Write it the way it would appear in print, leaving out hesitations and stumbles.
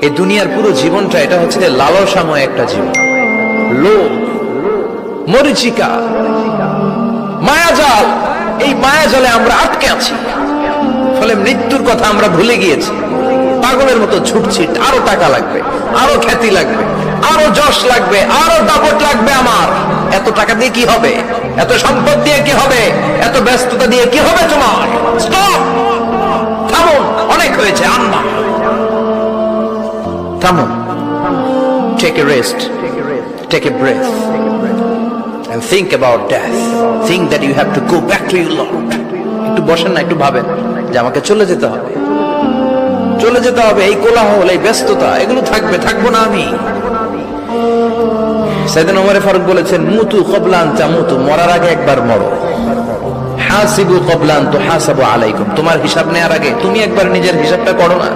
এই দুনিয়ার পুরো জীবনটা এটা হচ্ছে যে লালসাময় একটা জীবন, লোভ, মরিচিকা, মায়াজাল। এই মায়াজালে আমরা আটকে আছি, ফলে মৃত্যুর কথা আমরা ভুলে গিয়েছি। পাগলের মতো ছুটছি, আরো টাকা লাগবে, আরো খ্যাতি লাগবে, আরো যশ লাগবে, আরো দাপট লাগবে। আমার এত টাকা দিয়ে কি হবে? এত সম্পদ দিয়ে কি হবে? এত ব্যস্ততা দিয়ে কি হবে? তোমার স্টপ, থামুন, অনেক হয়েছে। আম্মা থামুন, take a rest, take a breath and think about death. Think that you have to go back to your Lord. একটু বসেন না, একটু ভাবেন যে আমাকে চলে যেতে হবে, চলে যেতে হবে। এই কোলাহল, এই ব্যস্ততা, এগুলো থাকবে, থাকবো না আমি। সাইয়েদনা ওমর ফারুক বলেছেন, মুতু ক্বাবলা আন তামুতু, মরার আগে একবার মরো। হাসিবু ক্বাবলা আন তুহাসাবু আলাইকুম, তোমার হিসাব নেওয়ার আগে তুমি একবার নিজের হিসাবটা করো না।